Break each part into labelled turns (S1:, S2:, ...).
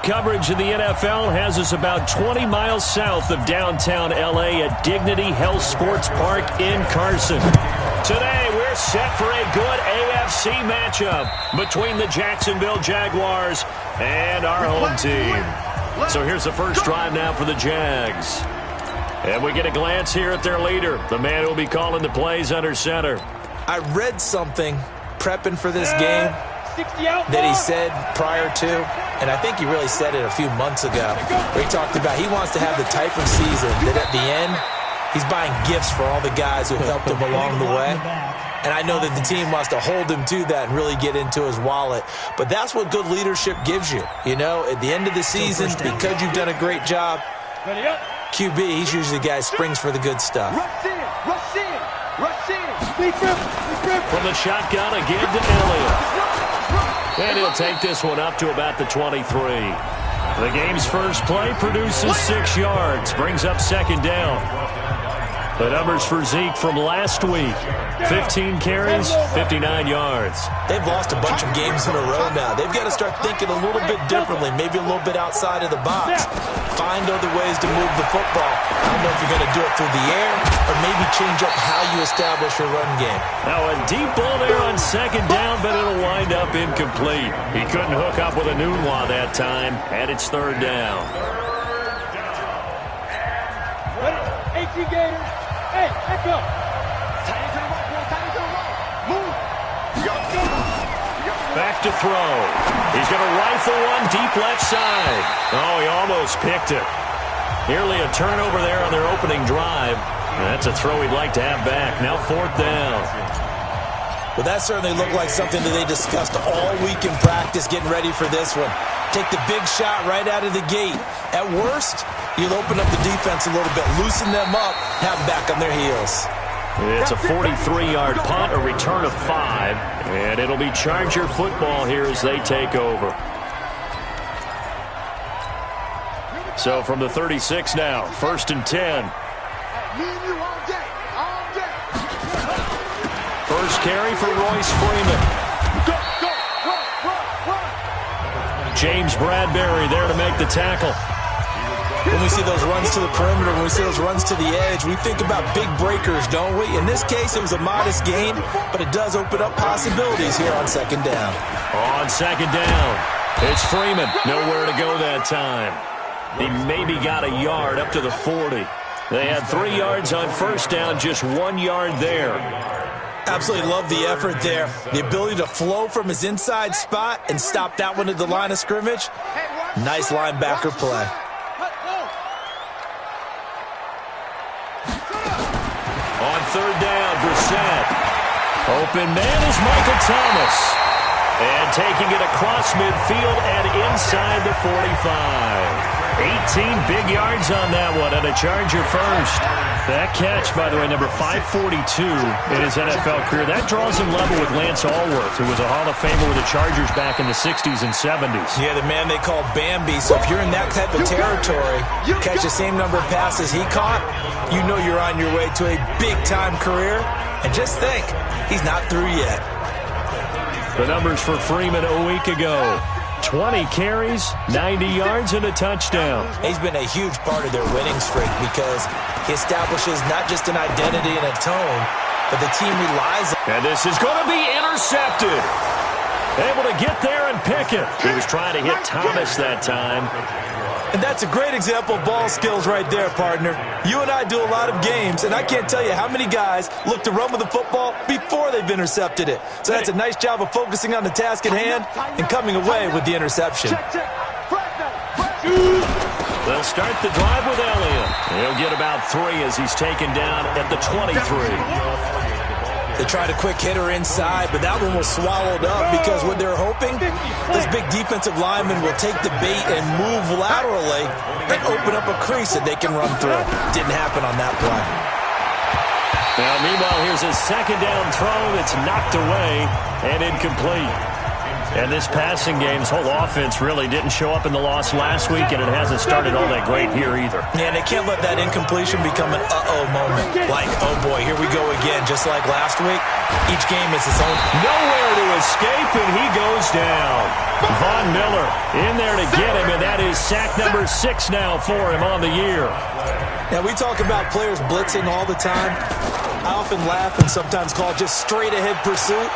S1: Coverage of the NFL has us about 20 miles south of downtown L.A. at Dignity Health Sports Park in Carson. Today, we're set for a good AFC matchup between the Jacksonville Jaguars and our home team. So here's the first drive now for the Jags. And we get a glance here at their leader, the man who will be calling the plays under center.
S2: I read something prepping for this game that he said prior to, and I think he really said it a few months ago, where he talked about he wants to have the type of season that at the end, he's buying gifts for all the guys who helped him along the way. And I know that the team wants to hold him to that and really get into his wallet. But that's what good leadership gives you. You know, at the end of the season, because you've done a great job, QB, he's usually the guy who springs for the good stuff.
S1: From the shotgun again to Elliott. And he'll take this one up to about the 23. The game's first play produces 6 yards, brings up second down. The numbers for Zeke from last week, 15 carries, 59 yards.
S2: They've lost a bunch of games in a row now. They've got to start thinking a little bit differently, maybe a little bit outside of the box. Find other ways to move the football. I don't know if you're going to do it through the air or maybe change up how you establish your run game.
S1: Now a deep ball there on second down, but it'll wind up incomplete. He couldn't hook up with a Nunwa that time, and it's third down.
S3: Ready? 18 Gators. Hey, let's go. Tight end to the right, boy. Tight end to the right. Move.
S1: Back to throw. He's going to rifle one deep left side. Oh, he almost picked it. Nearly a turnover there on their opening drive. That's a throw he'd like to have back. Now fourth down.
S2: Well, that certainly looked like something that they discussed all week in practice getting ready for this one. Take the big shot right out of the gate. At worst, you'll open up the defense a little bit, loosen them up, have them back on their heels.
S1: It's a 43-yard punt, a return of 5, and it'll be Charger football here as they take over. So from the 36 now, first and 10. First carry for Royce Freeman. James Bradbury there to make the tackle.
S2: When we see those runs to the perimeter, when we see those runs to the edge, we think about big breakers, don't we? In this case, it was a modest gain, but it does open up possibilities here on second down.
S1: On second down, it's Freeman. Nowhere to go that time. He maybe got a yard up to the 40. They had 3 yards on first down, just 1 yard there.
S2: Absolutely love the effort there. The ability to flow from his inside spot and stop that one at the line of scrimmage. Nice linebacker play.
S1: On third down, Brissett. Open man is Michael Thomas. And taking it across midfield and inside the 45. 18 big yards on that one, and a Charger first. That catch, by the way, number 542 in his NFL career. That draws him level with Lance Allworth, who was a Hall of Famer with the Chargers back in the 60s and 70s.
S2: Yeah, the man they call Bambi. So if you're in that type of territory, catch the same number of passes he caught, you know you're on your way to a big-time career. And just think, he's not through yet.
S1: The numbers for Freeman a week ago. 20 carries, 90 yards, and a touchdown.
S2: He's been a huge part of their winning streak because he establishes not just an identity and a tone, but the team relies on.
S1: And this is going to be intercepted. Able to get there and pick it. He was trying to hit Thomas that time.
S2: And that's a great example of ball skills right there, partner. You and I do a lot of games, and I can't tell you how many guys look to run with the football before they've intercepted it. So that's a nice job of focusing on the task at hand and coming away with the interception.
S1: They'll start the drive with Elliott. He'll get about 3 as he's taken down at the 23.
S2: They tried a quick hitter inside, but that one was swallowed up because what they're hoping, this big defensive lineman will take the bait and move laterally and open up a crease that they can run through. Didn't happen on that play.
S1: Now, meanwhile, here's a second down throw that's knocked away and incomplete. And this passing game's whole offense really didn't show up in the loss last week, and it hasn't started all that great here either.
S2: Yeah, and they can't let that incompletion become an uh-oh moment. Like, oh boy, here we go again, just like last week. Each game is its own.
S1: Nowhere to escape, and he goes down. Von Miller in there to get him, and that is sack number 6 now for him on the year.
S2: Now, we talk about players blitzing all the time. I often laugh and sometimes call it just straight-ahead pursuit.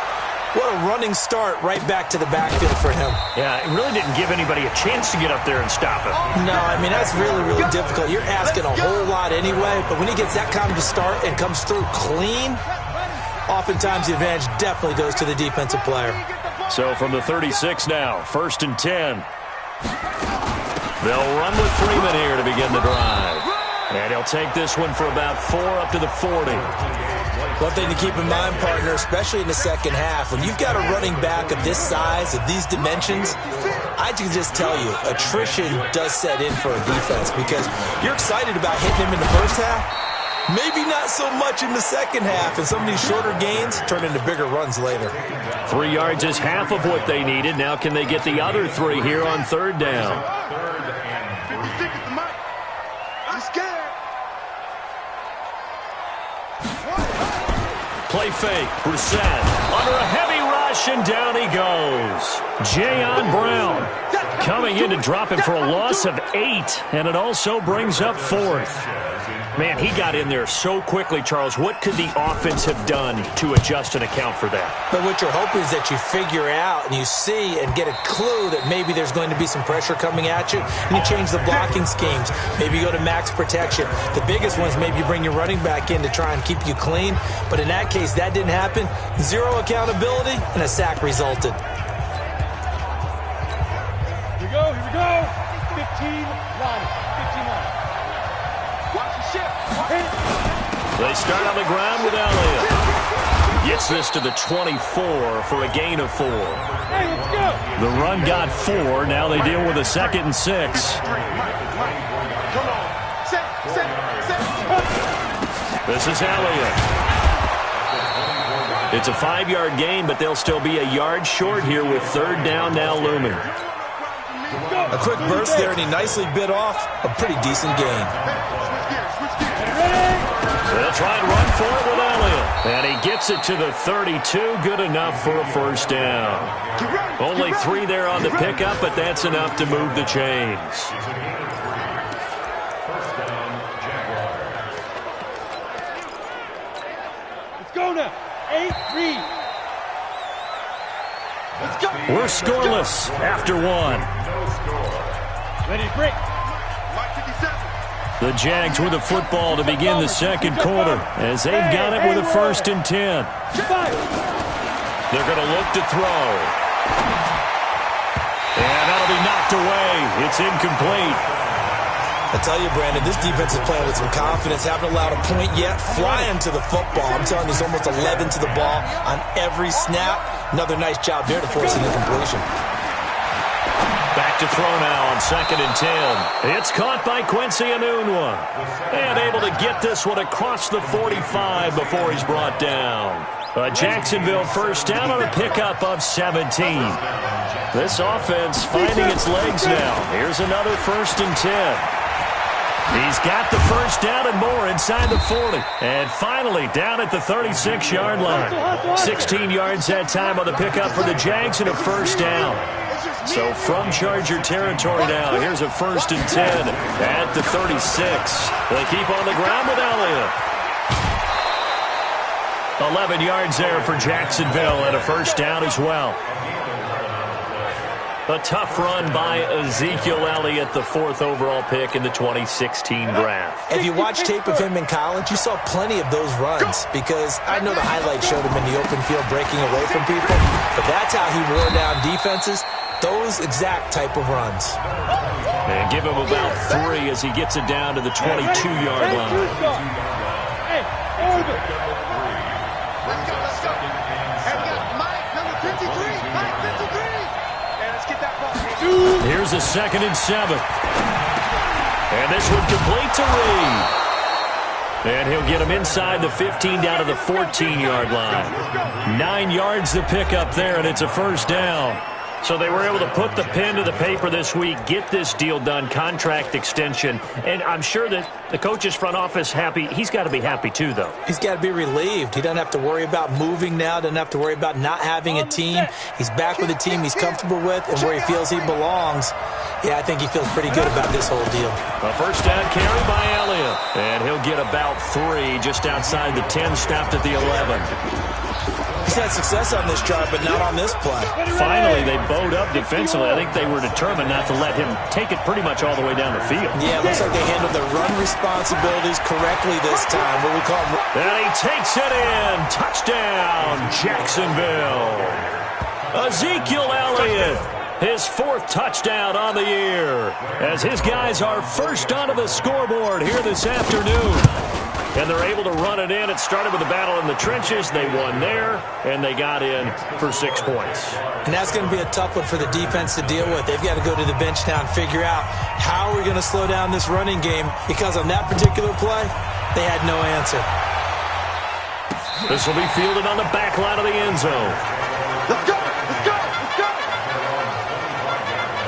S2: What a running start right back to the backfield for him.
S1: Yeah, it really didn't give anybody a chance to get up there and stop him.
S2: No, I mean, that's really, really difficult. You're asking a whole lot anyway, but when he gets that kind of a start and comes through clean, oftentimes the advantage definitely goes to the defensive player.
S1: So from the 36 now, 1st and 10. They'll run with Freeman here to begin the drive. And he'll take this one for about 4 up to the 40.
S2: One thing to keep in mind, partner, especially in the second half, when you've got a running back of this size, of these dimensions, I can just tell you, attrition does set in for a defense because you're excited about hitting him in the first half, maybe not so much in the second half, and some of these shorter gains turn into bigger runs later.
S1: 3 yards is half of what they needed. Now can they get the other 3 here on 3rd down? Play fake, Brissett under a heavy rush, and down he goes. Jayon Brown coming in to drop him for a loss of 8, and it also brings up 4th. Man, he got in there so quickly, Charles. What could the offense have done to adjust and account for that?
S2: But what you're hoping is that you figure out and you see and get a clue that maybe there's going to be some pressure coming at you, and you change the blocking schemes. Maybe you go to max protection. The biggest one is maybe you bring your running back in to try and keep you clean. But in that case, that didn't happen. 0 accountability, and a sack resulted.
S3: Here we go. 15-1.
S1: They start on the ground with Elliott. Gets this to the 24 for a gain of 4.
S3: Hey, let's go.
S1: The run got 4. Now they deal with a 2nd and 6. This is Elliott. It's a 5-yard gain, but they'll still be a yard short here with 3rd down now looming.
S2: A quick burst there, and he nicely bit off a pretty decent gain.
S1: They'll try and run for it with Elliott. And he gets it to the 32. Good enough for a 1st down. Only 3 there on the pickup, but that's enough to move the chains.
S3: Let's go now. 8-3. Let's go.
S1: We're scoreless after 1.
S3: Ready to break.
S1: The Jags with the football to begin the 2nd quarter as they've got it with a 1st and 10. They're going to look to throw. And that'll be knocked away. It's incomplete.
S2: I tell you, Brandon, this defense is playing with some confidence. Haven't allowed a point yet. Flying to the football. I'm telling you, there's almost 11 to the ball on every snap. Another nice job there to force an incompletion.
S1: Back to throw now on 2nd and 10. It's caught by Quincy Enunwa. And able to get this one across the 45 before he's brought down. A Jacksonville 1st down on a pickup of 17. This offense finding its legs now. Here's another 1st and 10. He's got the 1st down and more inside the 40. And finally down at the 36-yard line. 16 yards that time on the pickup for the Jags and a 1st down. So from Charger territory now, here's a 1st and 10 at the 36. They keep on the ground with Elliott. 11 yards there for Jacksonville and a 1st down as well. A tough run by Ezekiel Elliott, the 4th overall pick in the 2016 draft.
S2: If you watch tape of him in college, you saw plenty of those runs because I know the highlights showed him in the open field breaking away from people, but that's how he wore down defenses. Those exact type of runs.
S1: And give him about 3 as he gets it down to the 22-yard line.
S3: Hey, over.
S4: Let's go. And we got Mike, number 53. Mike, 53. And let's get that ball.
S1: Here's a 2nd and 7. And this one complete to Reed. And he'll get him inside the 15 down to the 14-yard line. 9 yards to pick up there, and it's a 1st down. So they were able to put the pen to the paper this week, get this deal done, contract extension. And I'm sure that the coach's front office happy. He's got to be happy too, though.
S2: He's got to be relieved. He doesn't have to worry about moving now, doesn't have to worry about not having a team. He's back with a team he's comfortable with and where he feels he belongs. Yeah, I think he feels pretty good about this whole deal.
S1: A first down carry by Elliott. And he'll get about 3 just outside the 10, stopped at the 11.
S2: He's had success on this drive, but not on this play.
S1: Finally, they bowed up defensively. I think they were determined not to let him take it pretty much all the way down the field.
S2: Yeah, it looks like they handled their run responsibilities correctly this time. What we call
S1: and he takes it in. Touchdown, Jacksonville. Ezekiel Elliott, his 4th touchdown on the year, as his guys are first onto the scoreboard here this afternoon. And they're able to run it in. It started with a battle in the trenches. They won there, and they got in for 6 points.
S2: And that's going to be a tough one for the defense to deal with. They've got to go to the bench now and figure out how are we going to slow down this running game, because on that particular play, they had no answer.
S1: This will be fielded on the back line of the end zone.
S4: Let's go! Let's go! Let's go!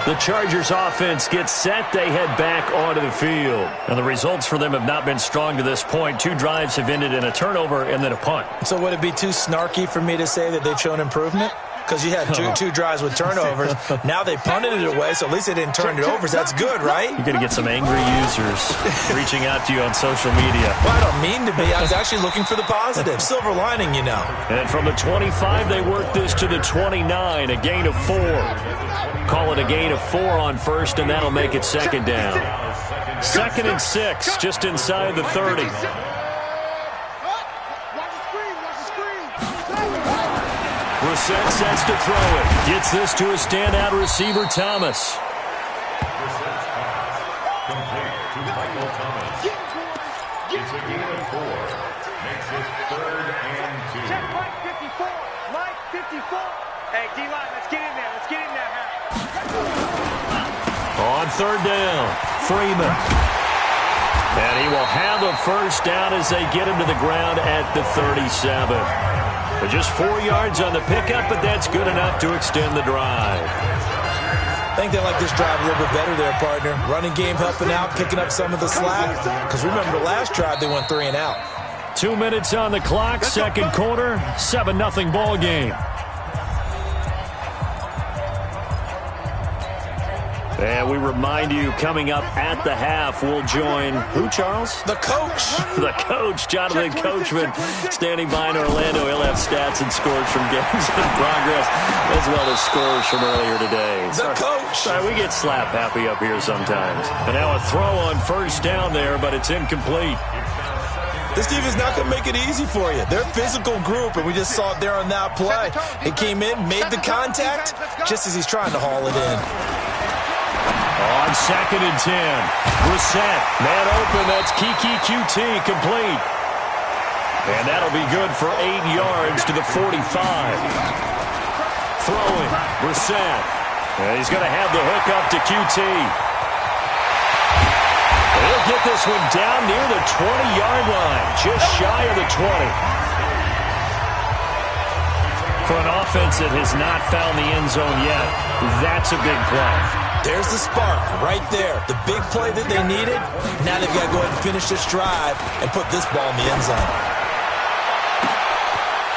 S1: The Chargers offense gets set. They head back onto the field. And the results for them have not been strong to this point. 2 drives have ended in a turnover and then a punt.
S2: So would it be too snarky for me to say that they've shown improvement? Because you had two drives with turnovers. Now they punted it away, so at least they didn't turn it over. So that's good, right?
S1: You're going to get some angry users reaching out to you on social media.
S2: Well, I don't mean to be. I was actually looking for the positive. Silver lining, you know.
S1: And from the 25, they work this to the 29, a gain of 4. Call it a gain of 4 on first, and that'll make it second down. 2nd and 6, just inside the 30. Brissett sets to throw it. Gets this to a standout receiver, Thomas.
S5: Complete to Michael Thomas. It's a gain of 4. Makes it 3rd and 2.
S3: Check Mike 54. Mike 54. Hey, D-line, let's get in there. Let's get in there, man.
S1: On 3rd down, Freeman. And he will have a first down as they get him to the ground at the 37. But just 4 yards on the pickup, but that's good enough to extend the drive.
S2: I think they like this drive a little bit better there, partner. Running game helping out, picking up some of the slack. Because remember, the last drive they went 3 and out.
S1: 2 minutes on the clock, second quarter, 7-0 ball game. And we remind you, coming up at the half, we'll join who, Charles?
S2: The coach.
S1: The coach, Jonathan Coachman, standing by in Orlando. He'll have stats and scores from games in progress, as well as scores from earlier today.
S2: The coach.
S1: Sorry, we get slap happy up here sometimes. And now a throw on first down there, but it's incomplete.
S2: This team is not going to make it easy for you. They're a physical group, and we just saw it there on that play. He came in, made the contact, just as he's trying to haul it in.
S1: On 2nd and 10, Brissett, man open, that's Kiki QT, complete. And that'll be good for 8 yards to the 45. Throwing, Brissett. And he's going to have the hook up to QT. He'll get this one down near the 20-yard line, just shy of the 20. For an offense that has not found the end zone yet, that's a big play.
S2: There's the spark right there. The big play that they needed. Now they've got to go ahead and finish this drive and put this ball in the end zone.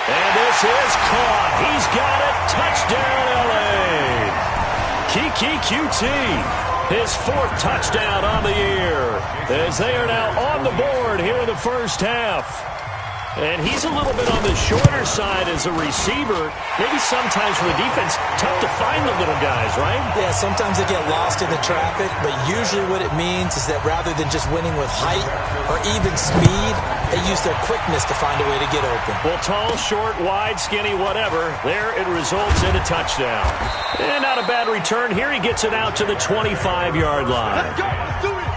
S1: And this is caught. He's got it. Touchdown, L.A. Kiki QT, his 4th touchdown on the year, as they are now on the board here in the first half. And he's a little bit on the shorter side as a receiver. Maybe sometimes for the defense, tough to find the little guys, right?
S2: Yeah, sometimes they get lost in the traffic, but usually what it means is that rather than just winning with height or even speed, they use their quickness to find a way to get open.
S1: Well, tall, short, wide, skinny, whatever, there it results in a touchdown. And not a bad return. Here he gets it out to the 25-yard line.
S4: Let's go. Let's do it.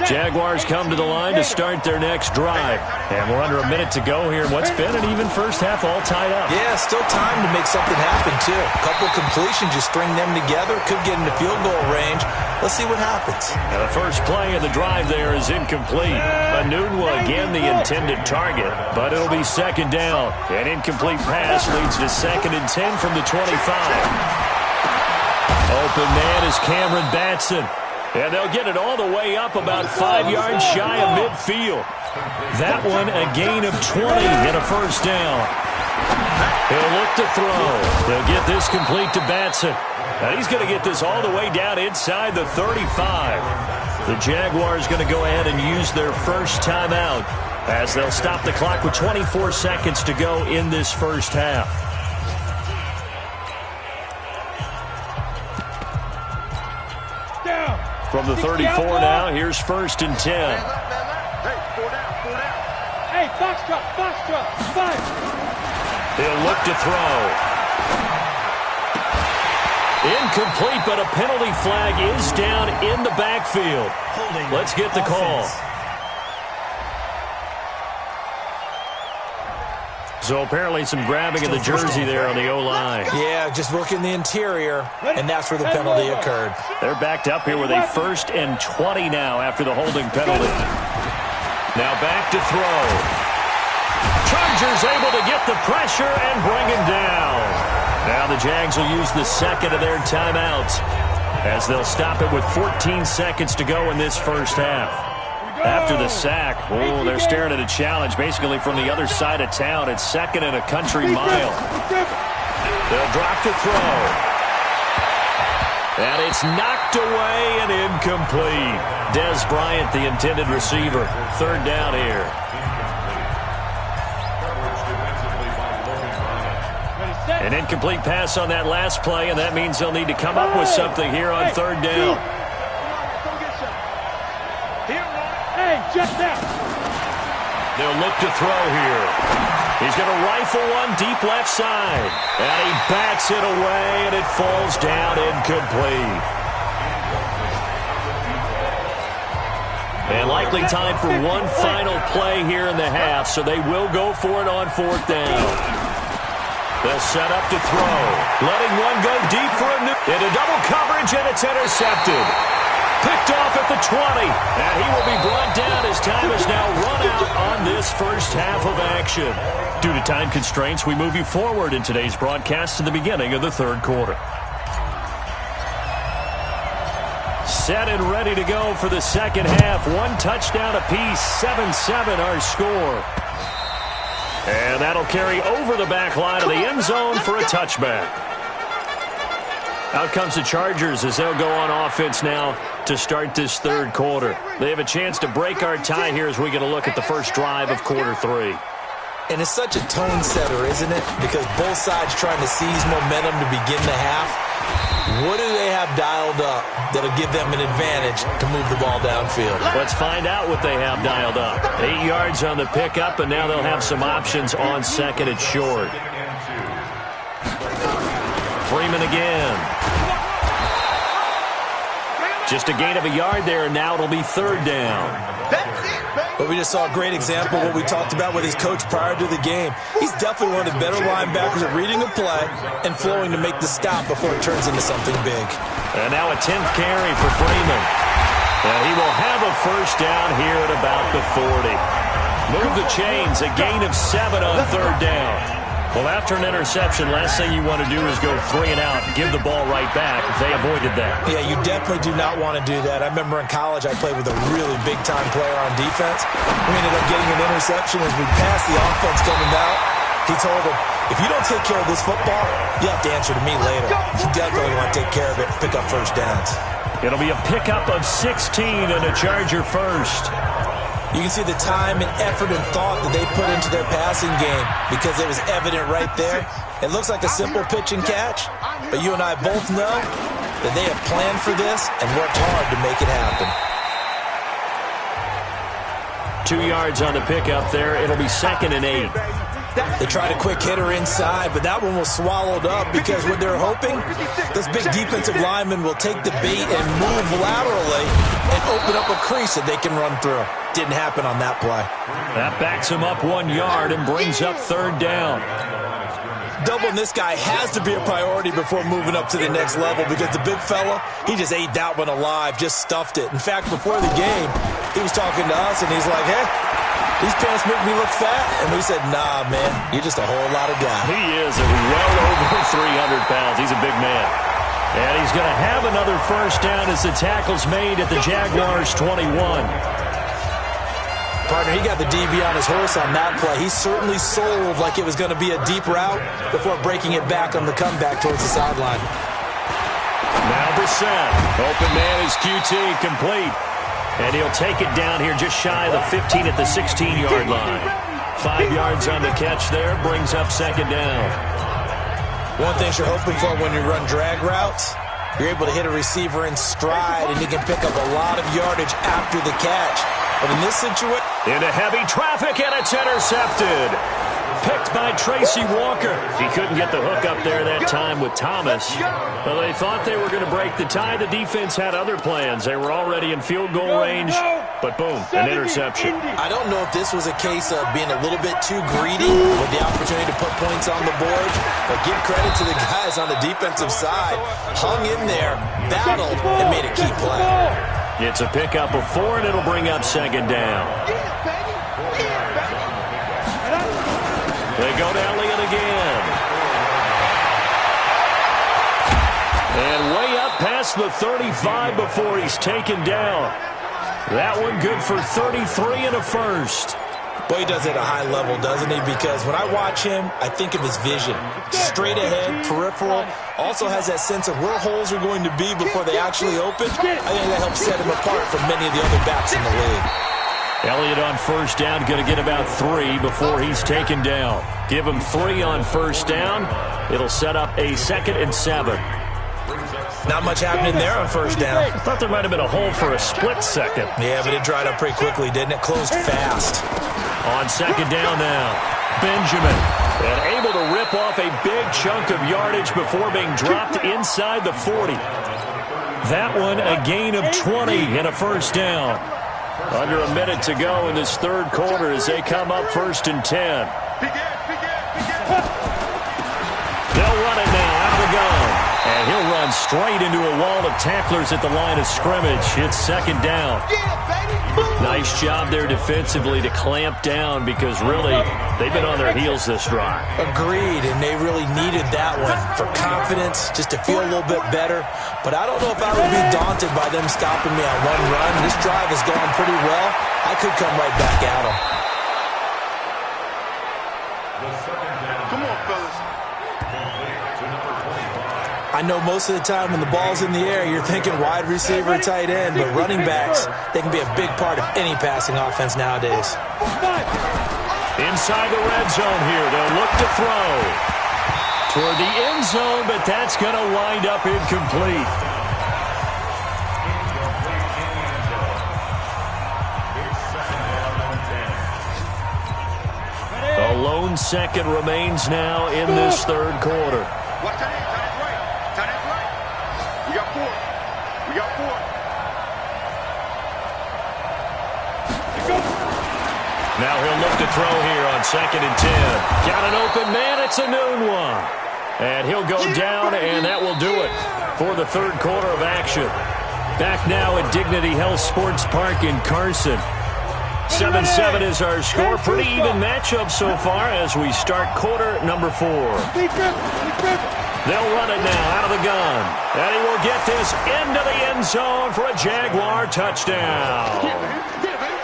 S1: Jaguars come to the line to start their next drive. And we're under a minute to go here in what's been an even first half all tied up.
S2: Yeah, still time to make something happen, too. A couple completions, you string them together, could get into field goal range. Let's see what happens.
S1: Now the first play of the drive there is incomplete. Manunwa again the intended target, but it'll be second down. An incomplete pass leads to 2nd and 10 from the 25. Open man is Cameron Batson. And they'll get it all the way up about 5 yards shy of midfield. That one a gain of 20 and a first down. He'll look to throw. They'll get this complete to Batson. Now he's going to get this all the way down inside the 35. The Jaguars going to go ahead and use their first timeout as they'll stop the clock with 24 seconds to go in this first half. From the 34 now, here's 1st and 10.
S3: Hey, 4 down. Hey, foxtrot, 5.
S1: He'll look to throw. Incomplete, but a penalty flag is down in the backfield. Let's get the call. So apparently some grabbing of the jersey there on the O-line.
S2: Yeah, just working the interior, and that's where the penalty occurred.
S1: They're backed up here with a 1st and 20 now after the holding penalty. Now back to throw. Chargers able to get the pressure and bring him down. Now the Jags will use the second of their timeouts as they'll stop it with 14 seconds to go in this first half. After the sack, they're staring at a challenge basically from the other side of town. It's 2nd and a country mile. They'll drop to throw. And it's knocked away and incomplete. Dez Bryant, the intended receiver. 3rd down here. An incomplete pass on that last play, and that means they'll need to come up with something here on 3rd down. They'll look to throw here. He's going to rifle one deep left side. And he bats it away, and it falls down incomplete. And likely time for one final play here in the half, so they will go for it on 4th down. They'll set up to throw. Letting one go deep for a new. Into double coverage, and it's intercepted. Picked off at the 20, and he will be brought down as time is now run out on this first half of action. Due to time constraints, we move you forward in today's broadcast to the beginning of the 3rd quarter. Set and ready to go for the second half. 1 touchdown apiece, 7-7 our score. And that'll carry over the back line of the end zone for a touchback. Out comes the Chargers as they'll go on offense now to start this 3rd quarter. They have a chance to break our tie here as we get a look at the first drive of quarter 3.
S2: And it's such a tone setter, isn't it? Because both sides trying to seize momentum to begin the half. What do they have dialed up that'll give them an advantage to move the ball downfield?
S1: Let's find out what they have dialed up. 8 yards on the pickup, and now they'll have some options on 2nd and short. Freeman again. Just a gain of a yard there, and now it'll be 3rd down.
S2: But we just saw a great example of what we talked about with his coach prior to the game. He's definitely one of the better linebackers at reading a play and flowing to make the stop before it turns into something big.
S1: And now a 10th carry for Freeman. And he will have a first down here at about the 40. Move the chains, a gain of 7 on 3rd down. Well, after an interception, last thing you want to do is go 3 and out and give the ball right back. They avoided that.
S2: Yeah, you definitely do not want to do that. I remember in college I played with a really big-time player on defense. We ended up getting an interception as we passed the offense coming out. He told him, if you don't take care of this football, you have to answer to me later. You definitely want to take care of it and pick up first downs.
S1: It'll be a pickup of 16 and a Charger first.
S2: You can see the time and effort and thought that they put into their passing game because it was evident right there. It looks like a simple pitch and catch, but you and I both know that they have planned for this and worked hard to make it happen.
S1: 2 yards on the pickup there. It'll be 2nd and 8.
S2: They tried a quick hitter inside, but that one was swallowed up because what they're hoping, this big defensive lineman will take the bait and move laterally and open up a crease that they can run through. Didn't happen on that play.
S1: That backs him up 1 yard and brings up third down.
S2: Doubling this guy has to be a priority before moving up to the next level because the big fella, he just ate that one alive, just stuffed it. In fact, before the game, he was talking to us, and he's like, hey, these pants make me look fat. And we said, nah, man, you're just a whole lot of guy.
S1: He is well over 300 pounds. He's a big man. And he's going to have another first down as the tackle's made at the Jaguars' 21.
S2: Partner, he got the DB on his horse on that play. He certainly sold like it was going to be a deep route before breaking it back on the comeback towards the sideline.
S1: Now Brissett. Open man is QT, complete. And he'll take it down here just shy of the 15 at the 16-yard line. 5 yards on the catch there, brings up second down.
S2: One thing you're hoping for when you run drag routes, you're able to hit a receiver in stride, and he can pick up a lot of yardage after the catch. But in this situation,
S1: into heavy traffic, and it's intercepted. Picked by Tracy Walker. He couldn't get the hook up there that time with Thomas. Well, they thought they were going to break the tie. The defense had other plans. They were already in field goal range, but boom, an interception.
S2: I don't know if this was a case of being a little bit too greedy with the opportunity to put points on the board, but give credit to the guys on the defensive side. Hung in there, battled, and made a key play.
S1: It's a pickup of 4, and it'll bring up second down. They go to Elliott again. And way up past the 35 before he's taken down. That one good for 33 and a first.
S2: Boy, he does it at a high level, doesn't he? Because when I watch him, I think of his vision. Straight ahead, peripheral. Also has that sense of where holes are going to be before they actually open. I think that helps set him apart from many of the other backs in the league.
S1: Elliott on first down, going to get about 3 before he's taken down. Give him 3 on first down. It'll set up a 2nd and 7.
S2: Not much happening there on first down.
S1: I thought there might have been a hole for a split second.
S2: Yeah, but it dried up pretty quickly, didn't it? Closed fast.
S1: On second down now, Benjamin. And able to rip off a big chunk of yardage before being dropped inside the 40. That one a gain of 20 and a first down. Under a minute to go in this third quarter as they come up 1st and 10. They'll run it now out of the gun. And he'll run straight into a wall of tacklers at the line of scrimmage. It's second down. Nice job there defensively to clamp down because really they've been on their heels this drive.
S2: Agreed, and they really needed that one for confidence, just to feel a little bit better. But I don't know if I would be daunted by them stopping me on one run. This drive has gone pretty well. I could come right back at them.
S4: Come on, fellas.
S2: I know most of the time when the ball's in the air, you're thinking wide receiver, tight end, but running backs, they can be a big part of any passing offense nowadays.
S1: Inside the red zone here, they'll look to throw. Toward the end zone, but that's going to wind up incomplete. A lone second remains now in this third quarter.
S4: Watch that in. Tight end right. We got 4. We got 4.
S1: Now he'll look to throw here on 2nd and 10. Got an open man. It's a noon one. And he'll go down, and that will do it for the third quarter of action. Back now at Dignity Health Sports Park in Carson. 7-7 is our score. Pretty even matchup so far as we start quarter number 4. They'll run it now out of the gun. And he will get this into the end zone for a Jaguar touchdown.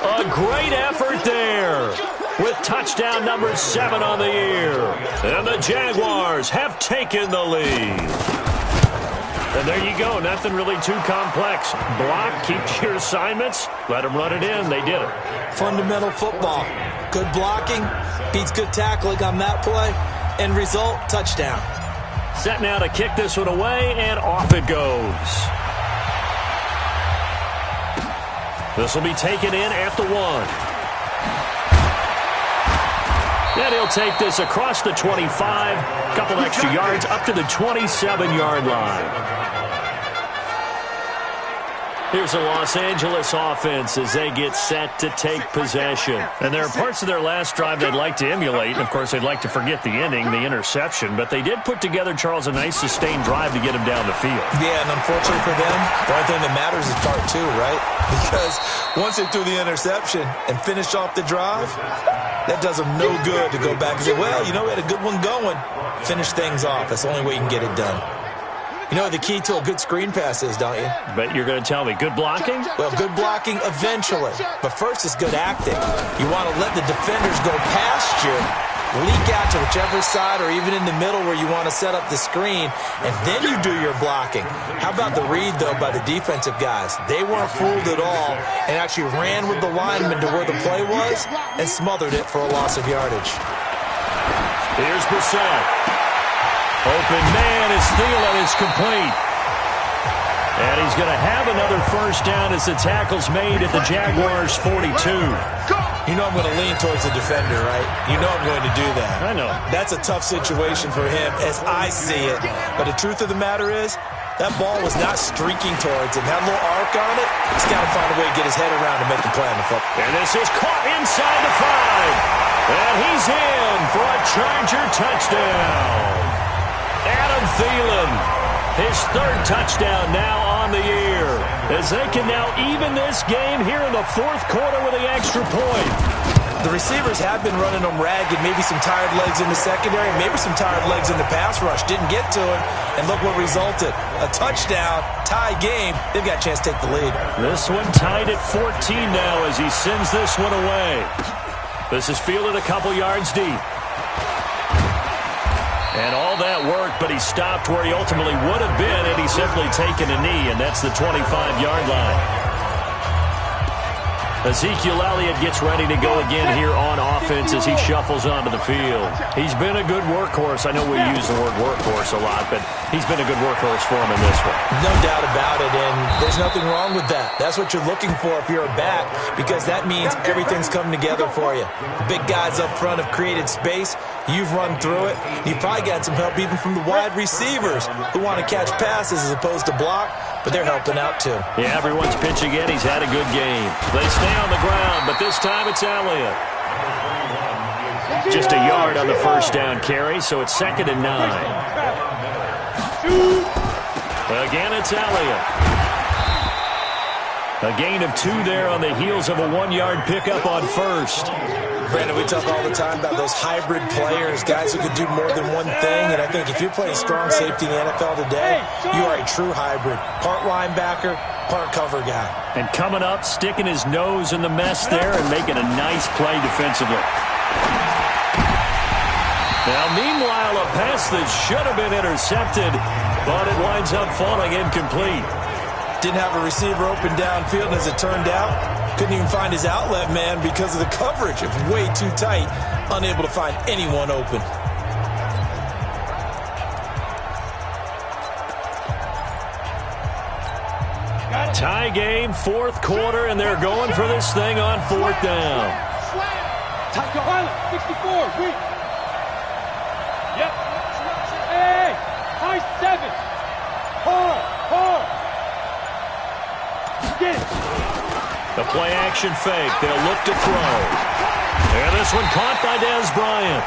S1: A great effort there with touchdown number 7 on the year. And the Jaguars have taken the lead. And there you go. Nothing really too complex. Block, keep to your assignments, let them run it in. They did it.
S2: Fundamental football. Good blocking beats good tackling on that play. End result, touchdown.
S1: Set now to kick this one away, and off it goes. This will be taken in at the 1. And he'll take this across the 25, a couple extra yards up to the 27-yard line. Here's the Los Angeles offense as they get set to take possession. And there are parts of their last drive they'd like to emulate. And, of course, they'd like to forget the ending, the interception. But they did put together, Charles, a nice sustained drive to get him down the field. Yeah, and unfortunately for them, the only thing that matters is part two, right? Because once they threw the interception and finished off the drive, that does them no good to go back and say, well, you know, we had a good one going. Finish things off. That's the only way you can get it done. You know what the key to a good screen pass is, don't you? But you're going to tell me, good blocking? Well, good blocking eventually. But first is good acting. You want to let the defenders go past you, leak out to whichever side or even in the middle where you want to set up the screen, and then you do your blocking. How about the read, though, by the defensive guys? They weren't fooled at all and actually ran with the lineman to where the play was and smothered it for a loss of yardage. Here's Brissett. Open man is Thielen. It's complete. And he's going to have another first down as the tackle's made at the Jaguars' 42. You know I'm going to lean towards the defender, right? You know I'm going to do that. I know. That's a tough situation for him as I see it. But the truth of the matter is, that ball was not streaking towards him. Had a little arc on it. He's got to find a way to get his head around and make the play on the football. And this is caught inside the 5. And he's in for a Charger touchdown. Adam Thielen, his third touchdown now on the year, as they can now even this game here in the fourth quarter with the extra point. The receivers have been running them ragged, maybe some tired legs in the secondary, maybe some tired legs in the pass rush. Didn't get to it, and look what resulted. A touchdown, tie game. They've got a chance to take the lead. This one tied at 14 now as he sends this one away. This is fielded a couple yards deep. And all that worked, but he stopped where he ultimately would have been had he simply taken a knee, and that's the 25-yard line. Ezekiel Elliott gets ready to go again here on offense as he shuffles onto the field. He's been a good workhorse. I know we use the word workhorse a lot, but he's been a good workhorse for him in this one. No doubt about it, and there's nothing wrong with that. That's what you're looking for if you're a back, because that means everything's coming together for you. The big guys up front have created space. You've run through it. You've probably got some help even from the wide receivers who want to catch passes as opposed to block, but they're helping out too. Yeah, everyone's pitching in. He's had a good game. They stay on the ground, but this time it's Elliott. Just a yard on the first down carry, so it's 2nd and 9. Again, it's Elliott. A gain of 2 there on the heels of a 1-yard pickup on first. Brandon, we talk all the time about those hybrid players, guys who can do more than one thing, and I think if you're playing strong safety in the NFL today, you are a true hybrid. Part linebacker, part cover guy. And coming up, sticking his nose in the mess there and making a nice play defensively. Now, meanwhile, a pass that should have been intercepted, but it winds up falling incomplete. Didn't have a receiver open downfield, as it turned out. Couldn't even find his outlet man because of the coverage. It was way too tight. Unable to find anyone open. Tie game, fourth quarter, and they're going for this thing on 4th down.
S3: Pilot, 64, weak. Yep. Hey, high 7. Hard. Get it.
S1: The play-action fake. They'll look to throw. And this one caught by Dez Bryant.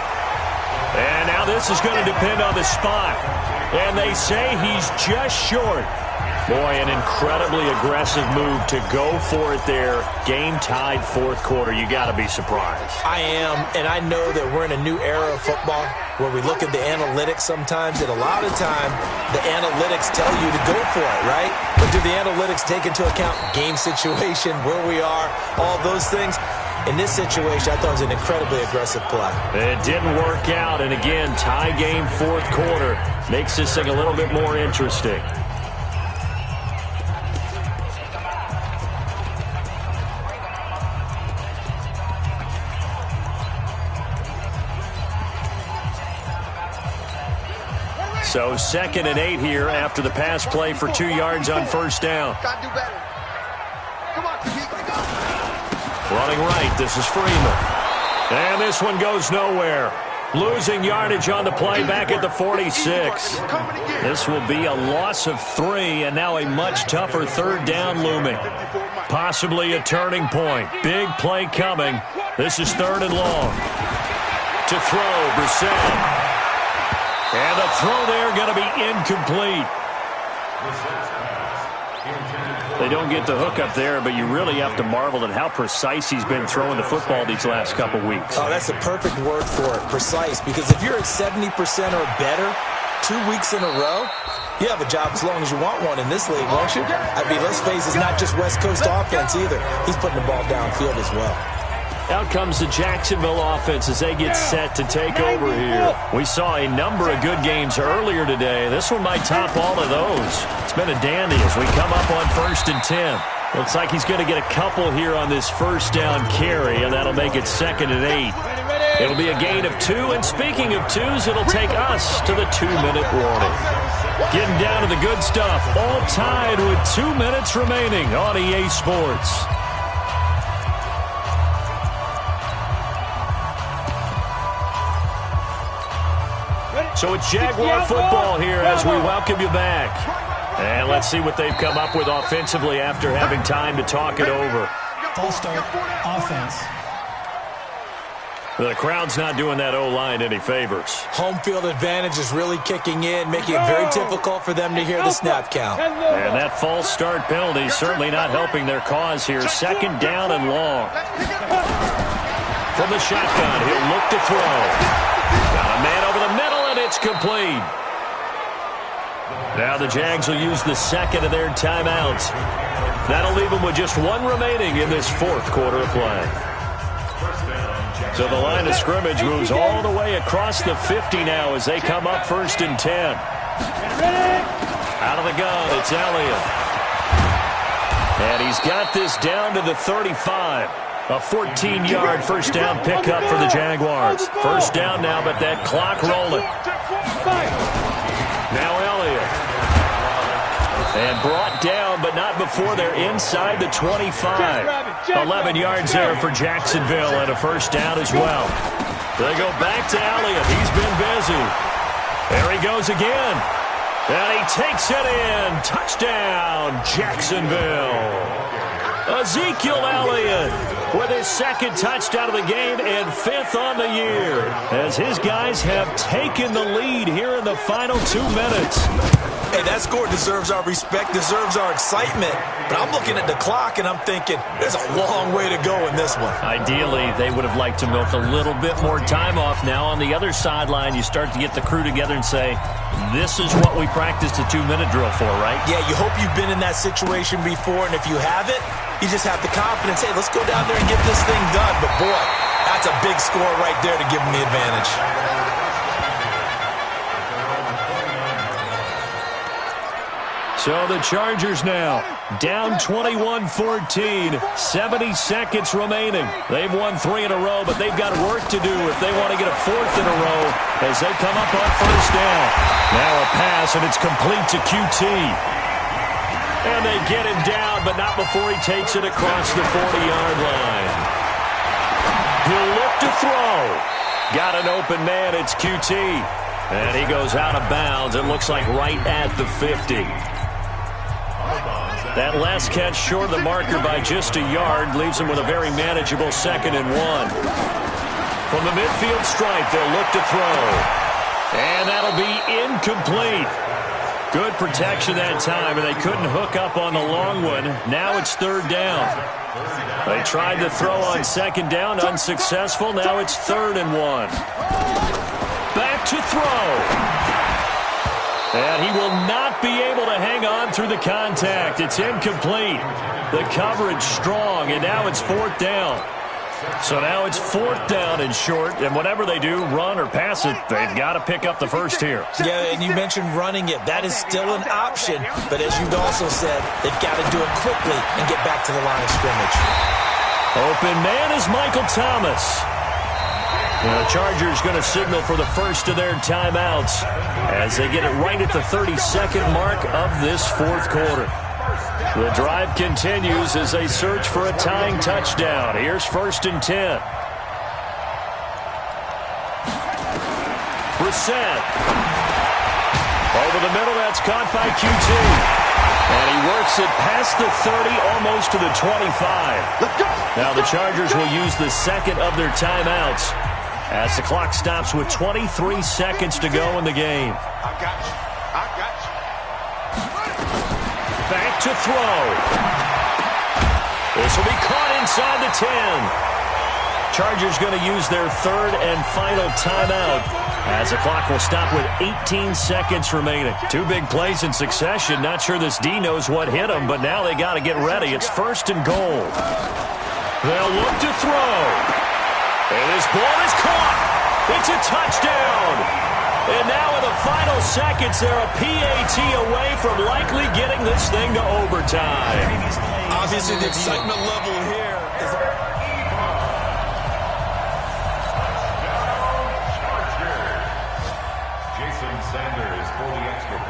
S1: And now this is going to depend on the spot. And they say he's just short. Boy, an incredibly aggressive move to go for it there. Game tied 4th quarter. You got to be surprised. I am, and I know that we're in a new era of football where we look at the analytics sometimes, and a lot of time the analytics tell you to go for it, right? But do the analytics take into account game situation, where we are, all those things? In this situation, I thought it was an incredibly aggressive play. It didn't work out, and again, tie game 4th quarter makes this thing a little bit more interesting. So 2nd and 8 here after the pass play for 2 yards on first down.
S4: Got to do better. Come on,
S1: Running right, this is Freeman. And this one goes nowhere. Losing yardage on the play back at the 46. This will be a loss of 3, and now a much tougher third down looming. Possibly a turning point. Big play coming. This is 3rd and long. To throw, Brissett. And the throw there going to be incomplete. They don't get the hook up there, but you really have to marvel at how precise he's been throwing the football these last couple weeks.
S2: Oh, that's a perfect word for it, precise, because if you're at 70% or better 2 weeks in a row, you have a job as long as you want one in this league, won't you? I mean, let's face it, it's not just West Coast offense either. He's putting the ball downfield as well.
S1: Out comes the Jacksonville offense as they get set to take over here. We saw a number of good games earlier today. This one might top all of those. It's been a dandy as we come up on 1st and 10. Looks like he's going to get a couple here on this first down carry, and that'll make it 2nd and 8. It'll be a gain of 2, and speaking of 2s, it'll take us to the 2-minute warning. Getting down to the good stuff, all tied with 2 minutes remaining on EA Sports. So it's Jaguar football here as we welcome you back. And let's see what they've come up with offensively after having time to talk it over.
S6: False start, offense.
S1: The crowd's not doing that O-line any favors.
S2: Home field advantage is really kicking in, making it very difficult for them to hear the snap count.
S1: And that false start penalty is certainly not helping their cause here. 2nd down and long. From the shotgun, he'll look to throw. Got a man over the middle, and it's complete. Now the Jags will use the 2nd of their timeouts. That'll leave them with just 1 remaining in this 4th quarter of play. So the line of scrimmage moves all the way across the 50 now as they come up 1st and 10. Out of the gun, it's Elliott. And he's got this down to the 35. A 14-yard first down pickup for the Jaguars. First down now, but that clock rolling. Now Elliott. And brought down, but not before they're inside the 25. 11 yards there for Jacksonville and a first down as well. They go back to Elliott. He's been busy. There he goes again. And he takes it in. Touchdown, Jacksonville. Ezekiel Elliott with his 2nd touchdown of the game and 5th on the year as his guys have taken the lead here in the final 2 minutes.
S2: Hey, that score deserves our respect, deserves our excitement. But I'm looking at the clock, and I'm thinking there's a long way to go in this one.
S1: Ideally, they would have liked to milk a little bit more time off. Now on the other sideline, you start to get the crew together and say, this is what we practiced a 2-minute drill for, right?
S2: Yeah, you hope you've been in that situation before, and if you haven't, you just have the confidence, hey, let's go down there and get this thing done. But, boy, that's a big score right there to give them the advantage.
S1: So the Chargers now down 21-14, 70 seconds remaining. They've won 3 in a row, but they've got work to do if they want to get a 4th in a row as they come up on first down. Now a pass, and it's complete to QT. And they get him down, but not before he takes it across the 40-yard line. He'll look to throw. Got an open man, it's QT. And he goes out of bounds. It looks like right at the 50. That last catch short of the marker by just a yard leaves him with a very manageable 2nd and 1. From the midfield stripe, they'll look to throw. And that'll be incomplete. Good protection that time, and they couldn't hook up on the long one. Now it's 3rd down. They tried to throw on 2nd down, unsuccessful. Now it's 3rd and 1. Back to throw. And he will not be able to hang on through the contact. It's incomplete. The coverage strong, and now it's 4th down. So now it's 4th down and short, and whatever they do, run or pass it, they've got to pick up the first here.
S2: Yeah, and you mentioned running it. That is still an option, but as you've also said, they've got to do it quickly and get back to the line of scrimmage.
S1: Open man is Michael Thomas. The Chargers going to signal for the first of their timeouts as they get it right at the 32nd mark of this 4th quarter. The drive continues as they search for a tying touchdown. Here's 1st and 10. Brissett. Over the middle, that's caught by QT. And he works it past the 30, almost to the 25. Now the Chargers will use the second of their timeouts as the clock stops with 23 seconds to go in the game.
S4: I got you.
S1: Back to throw. This will be caught inside the 10. Chargers going to use their third and final timeout as the clock will stop with 18 seconds remaining. Two big plays in succession. Not sure this D knows what hit him, but now they got to get ready. It's first and goal. They'll look to throw. And this ball is caught. It's a touchdown. And now in the final seconds, they're a PAT away from likely getting this thing to overtime.
S2: Obviously, the excitement level here is...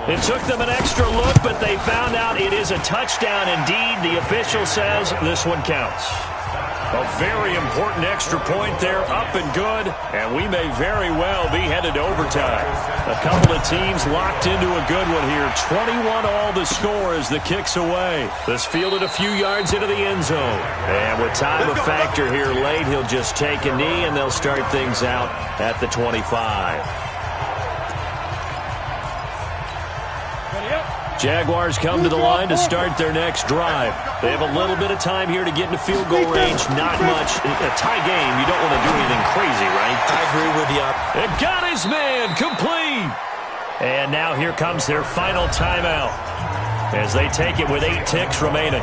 S1: It took them an extra look, but they found out it is a touchdown indeed. The official says this one counts. A very important extra point there, up and good, and we may very well be headed to overtime. A couple of teams locked into a good one here. 21 all the score as the kick's away. This fielded a few yards into the end zone. And with time a factor here late, he'll just take a knee, and they'll start things out at the 25. Jaguars come to the line to start their next drive. They have a little bit of time here to get into field goal range. Not much. In a tie game, you don't want to do anything crazy, right?
S2: I agree with you.
S1: It got his man complete. And now here comes their final timeout as they take it with 8 ticks remaining.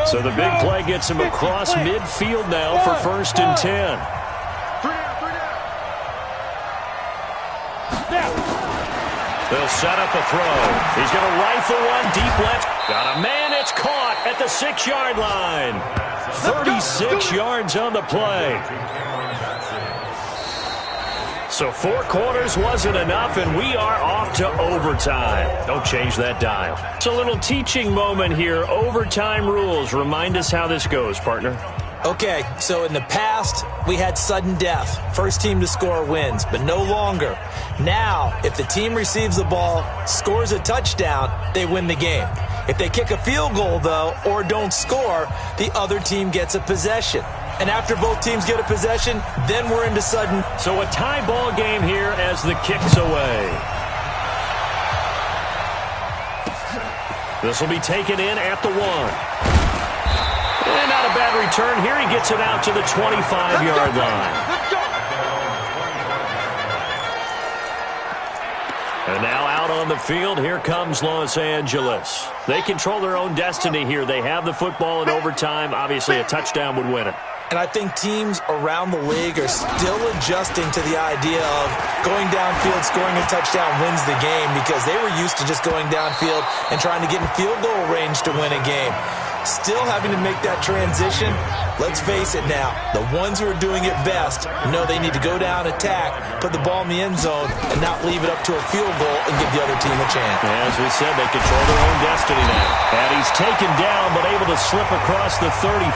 S1: So the big play gets him across midfield now for first and 10. They'll set up a throw. He's going to rifle one deep left. Got a man. It's caught at the 6-yard line. 36 yards on the play. So 4 quarters wasn't enough, and we are off to overtime. Don't change that dial. It's a little teaching moment here. Overtime rules. Remind us how this goes, partner.
S2: Okay, so in the past, we had sudden death. First team to score wins, but no longer. Now, if the team receives the ball, scores a touchdown, they win the game. If they kick a field goal, though, or don't score, the other team gets a possession. And after both teams get a possession, then we're into sudden.
S1: So a tie ball game here as the kick's away. This will be taken in at the 1. And not a bad return here. He gets it out to the 25-yard line. And now out on the field, here comes Los Angeles. They control their own destiny here. They have the football in overtime. Obviously, a touchdown would win it.
S2: And I think teams around the league are still adjusting to the idea of going downfield, scoring a touchdown wins the game, because they were used to just going downfield and trying to get in field goal range to win a game. Still having to make that transition. Let's face it now, the ones who are doing it best know they need to go down, attack, put the ball in the end zone, and not leave it up to a field goal and give the other team a chance.
S1: As we said, they control their own destiny now. And he's taken down, but able to slip across the 35.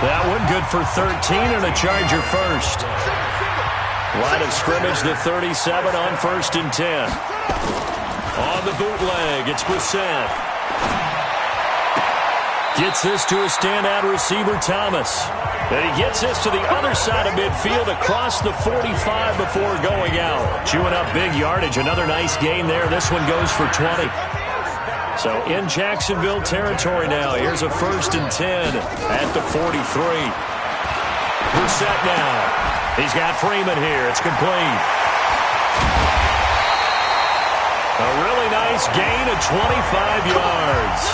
S1: That one good for 13 and a Charger first. Line of scrimmage, the 37 on first and 10. On the bootleg, it's Brissett. Gets this to a standout receiver, Thomas. And he gets this to the other side of midfield across the 45 before going out. Chewing up big yardage. Another nice gain there. This one goes for 20. So in Jacksonville territory now. Here's a first and 10 at the 43. Brissett now. He's got Freeman here. It's complete. A really nice gain of 25 yards.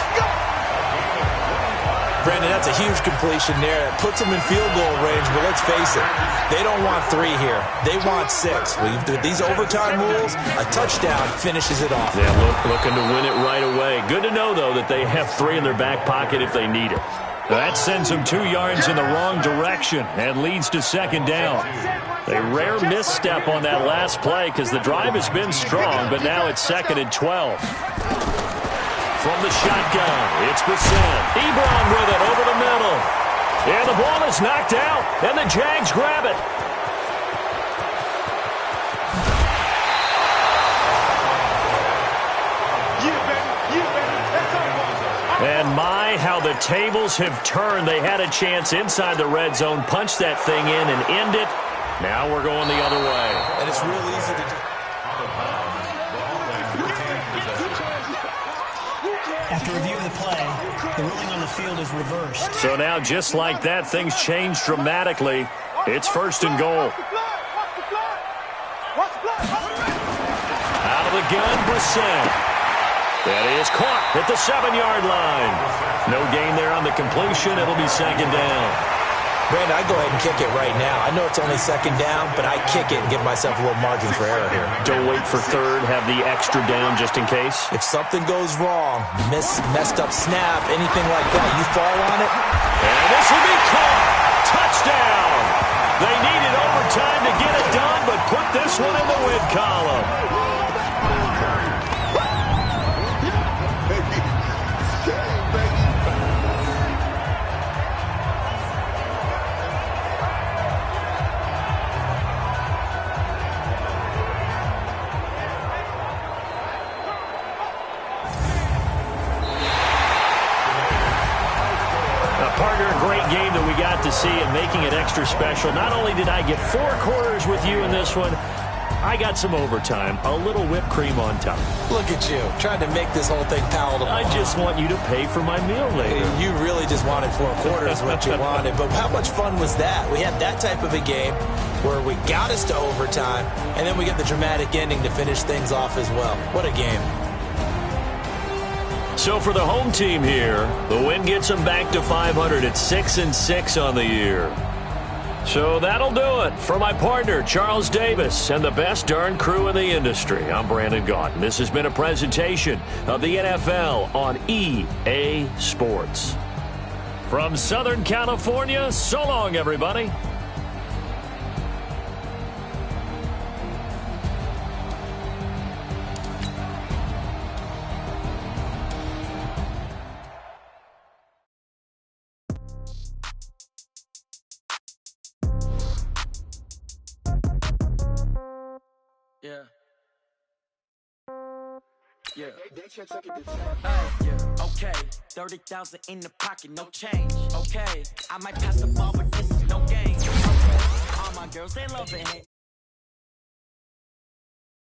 S2: Brandon, that's a huge completion there. It puts them in field goal range, but let's face it, they don't want 3 here. They want 6. With these overtime rules, a touchdown finishes it off.
S1: Yeah, looking to win it right away. Good to know, though, that they have 3 in their back pocket if they need it. That sends them 2 yards in the wrong direction and leads to second down. A rare misstep on that last play because the drive has been strong, but now it's second and 12. From the shotgun, it's Brissett. Ebron with it over the middle. And the ball is knocked out, and the Jags grab it. And my, how the tables have turned. They had a chance inside the red zone, punch that thing in and end it. Now we're going the other way.
S2: And it's real easy to do.
S6: After review of the play, the ruling on the field is reversed.
S1: So now, just like that, things change dramatically. It's first and goal. Out of the gun, Brissett. That is caught at the 7-yard line. No gain there on the completion. It'll be second down.
S2: Brandon, I'd go ahead and kick it right now. I know it's only second down, but I kick it and give myself a little margin for error here.
S1: Don't wait for third. Have the extra down just in case.
S2: If something goes wrong, messed up snap, anything like that, you fall on it.
S1: And this will be caught. Touchdown. They needed overtime to get it done, but put this one in the win column. Game that we got to see and making it extra special. Not only did I get 4 quarters with you in this one, I got some overtime, a little whipped cream on top.
S2: Look at you, trying to make this whole thing palatable.
S1: I just want you to pay for my meal later.
S2: You really just wanted 4 quarters what you wanted, but how much fun was that? We had that type of a game where we got us to overtime, and then we get the dramatic ending to finish things off as well. What a game.
S1: So for the home team here, the win gets them back to 500 at 6-6 on the year. So that'll do it. For my partner, Charles Davis, and the best darn crew in the industry, I'm Brandon Gaudin. This has been a presentation of the NFL on EA Sports. From Southern California, so long, everybody.
S7: Okay, 30,000 in the pocket, no change. Okay, I might pass the ball, but this is no game. Okay, all my girls, they love it.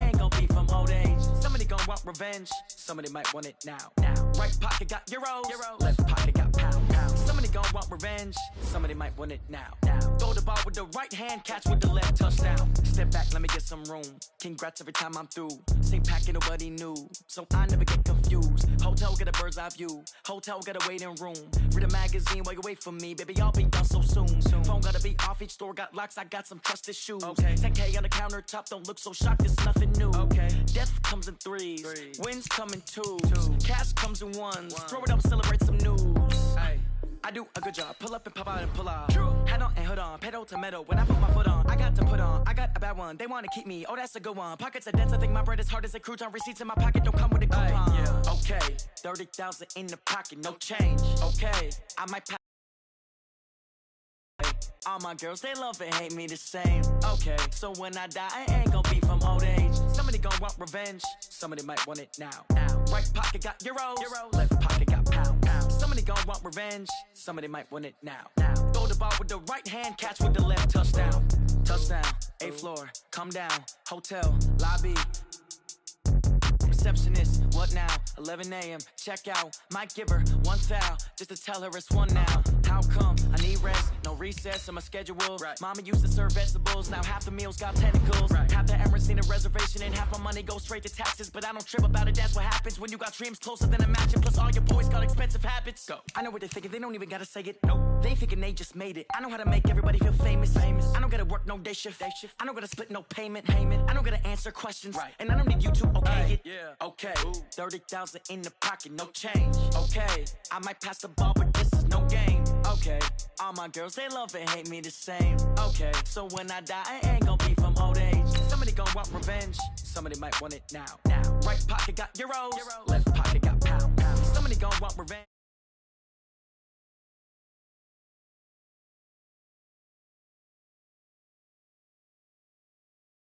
S7: Ain't gon' be from old age. Somebody gon' want revenge. Somebody might want it now. Right pocket got euros. Left pocket got pounds. Somebody gon' want revenge. Somebody might want it now. Throw the ball with the right hand, catch with the left, touchdown. Step back, let me get some room. Congrats every time I'm through. Same packet, nobody knew, so I never get confused. Hotel got a bird's eye view. Hotel got a waiting room. Read a magazine while you wait for me, baby. I'll be done so soon. Phone gotta be off. Each store got locks. I got some trusted shoes. Okay. 10K on the countertop. Don't look so shocked. It's nothing new. Okay. Death comes in threes. Wins come in twos. Cash comes in ones. Throw it up, celebrate some news. Ay. I do a good job. Pull up and pop out and pull out. Head on and hood on. Pedal to metal. When I put my foot on, I got to put on. I got a bad one. They want to keep me. Oh, that's a good one. Pockets are dense. I think my bread is hard as a crouton. Receipts in my pocket don't come with a coupon. Yeah. Okay. 30,000 in the pocket. No change. Okay. I might pass. All my girls, they love and hate me the same. Okay, so when I die, I ain't gon' be from old age. Somebody gon' want revenge. Somebody might want it now. Right pocket got euros. Left pocket got pounds. Somebody gon' want revenge. Somebody might want it now. Throw the ball with the right hand, catch with the left, touchdown. Touchdown, 8th floor, come down. Hotel, lobby. Receptionist, what now? 11 a.m. check out. Might give her one foul just to tell her it's one now. How come? I need rest, no recess in my schedule. Right. Mama used to serve vegetables, now half the meals got tentacles. Right. Half the Emirates need a reservation and half my money goes straight to taxes. But I don't trip about it, that's what happens when you got dreams closer than a match. And plus all your boys got expensive habits. Go. I know what they're thinking, they don't even gotta say it. Nope. They thinking they just made it. I know how to make everybody feel famous. I don't gotta work no day shift. I don't gotta split no payment. I don't gotta answer questions. Right. And I don't need you to okay it. Yeah. Okay, 30,000 in the pocket, no change. Okay, I might pass the ball, but this is no game. Okay, all my girls, they love and hate me the same. Okay, so when I die, I ain't gon' be from old age. Somebody gon' want revenge. Somebody might want it now. Right pocket got euros. Left pocket got pounds.